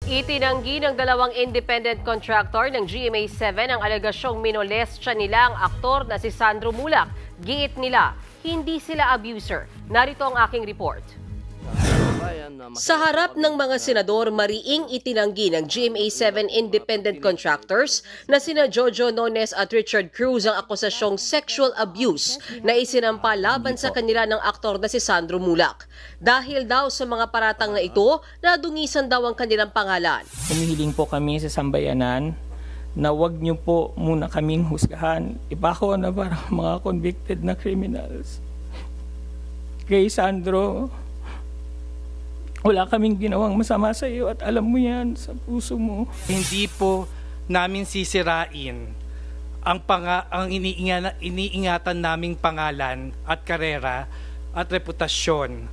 Itinanggi ng dalawang independent contractor ng GMA7 ang alegasyong minolestya nila ang aktor na si Sandro Mulak. Giit nila, hindi sila abuser. Narito ang aking report. Sa harap ng mga senador, mariing itinanggi ng GMA7 independent contractors na sina Jojo Nones at Richard Cruz ang akusasyong sexual abuse na isinampa laban sa kanila ng aktor na si Sandro Mulak. Dahil daw sa mga paratang na ito, nadungisan daw ang kanilang pangalan. Humihiling po kami sa sambayanan na wag niyo po muna kaming husgahan. Iba ko na parang mga convicted na criminals. Kay Sandro, wala kaming ginawang masama sa iyo at alam mo yan sa puso mo. Hindi po namin sisirain ang iniingatan naming pangalan at karera at reputasyon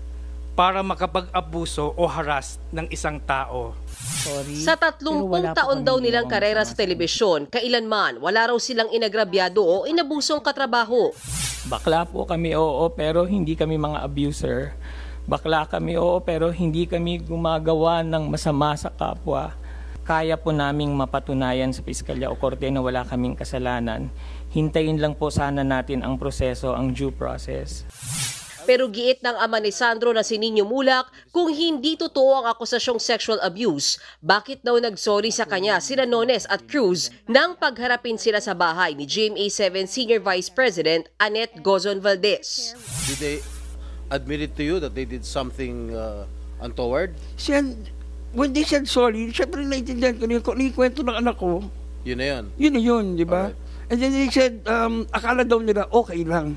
para makapag-abuso o haras ng isang tao. Sa 30 taon daw nilang karera sa telebisyon, kailanman wala raw silang inagrabyado o inabusong katrabaho. Bakla po kami, oo, pero hindi kami mga abuser. Bakla kami, oo, pero hindi kami gumagawa ng masama sa kapwa. Kaya po naming mapatunayan sa piskalya o korte na wala kaming kasalanan. Hintayin lang po sana natin ang proseso, ang due process. Pero giit ng ama ni Sandro na si Nino Mulak, kung hindi totoo ang akusasyong sexual abuse, bakit daw nagsorry sa kanya sina Nones at Cruz nang pagharapin sila sa bahay ni GMA7 Senior Vice President Annette Gozon Valdez? Did they admit it to you that they did something untoward? When they said sorry, syempre naiintindihan ko yung kwento ng anak ko. Yun na yun? Yun na yun, di ba? Alright. And then they said, akala daw nila okay lang.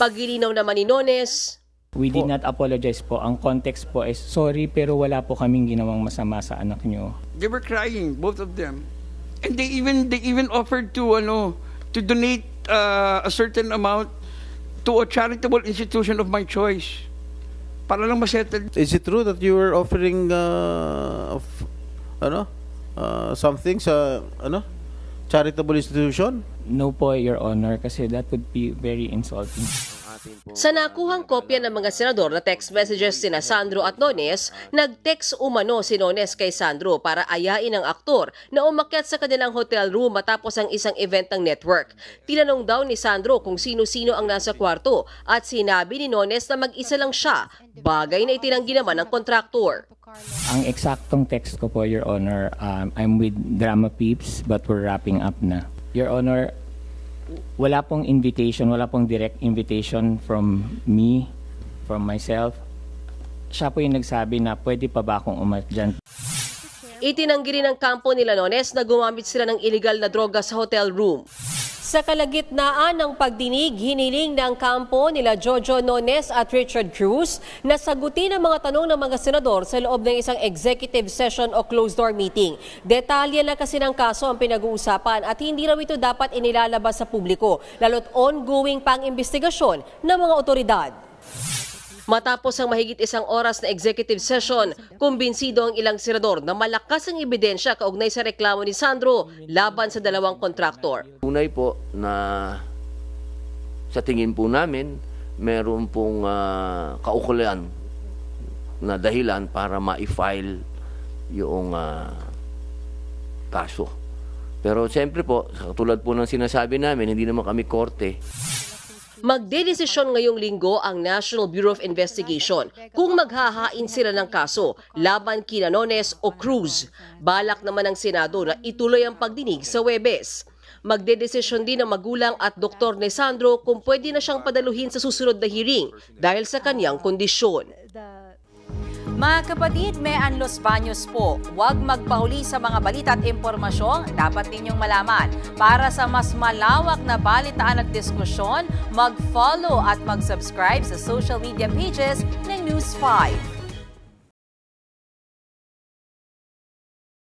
Paglilinaw naman ni Nones, We did not apologize po. Ang context po is sorry pero wala po kaming ginawang masama sa anak nyo. They were crying, both of them. And they even offered to donate a certain amount to a charitable institution of my choice. Para lang masettle. Is it true that you were offering something sa charitable institution? No po, Your Honor, kasi that would be very insulting. sa nakuhang kopya ng mga senador na text messages sina Sandro at Nones, nag-text umano si Nones kay Sandro para ayain ang aktor na umakyat sa kanilang hotel room matapos ang isang event ng network. Tinanong daw ni Sandro kung sino-sino ang nasa kwarto at sinabi ni Nones na mag-isa lang siya, bagay na itinanggi naman ng kontraktor. Ang eksaktong text ko po, Your Honor, I'm with Drama Peeps but we're wrapping up na. Your Honor, wala pong invitation, wala pong direct invitation from me, from myself. Siya po yung nagsabi na pwede pa ba akong umatyan. Itinanggi rin ng kampo nila Nones na gumamit sila ng illegal na droga sa hotel room. Sa kalagitnaan ng pagdinig, hiniling ng kampo nila Jojo Nones at Richard Cruz na sagutin ang mga tanong ng mga senador sa loob ng isang executive session o closed-door meeting. Detalye na kasi ng kaso ang pinag-uusapan at hindi raw ito dapat inilalabas sa publiko, lalo't ongoing pang investigasyon ng mga otoridad. Matapos ang mahigit isang oras na executive session, kumbinsido ang ilang senador na malakas ang ebidensya kaugnay sa reklamo ni Sandro laban sa dalawang kontraktor. Tunay po na sa tingin po namin, meron pong kaukulan na dahilan para ma-file yung kaso. Pero siyempre po, katulad po ng sinasabi namin, hindi naman kami korte. Magdedesisyon ngayong linggo ang National Bureau of Investigation kung maghahain sila ng kaso laban kina Nones o Cruz. Balak naman ng Senado na ituloy ang pagdinig sa Huwebes. Magdedesisyon din ang magulang at doktor ni Sandro kung pwede na siyang padaluhin sa susunod na hearing dahil sa kanyang kondisyon. Mga kapatid, may Anlos Baños po. Huwag magpahuli sa mga balita at impormasyong dapat ninyong malaman. Para sa mas malawak na balitaan at diskusyon, mag-follow at mag-subscribe sa social media pages ng News 5.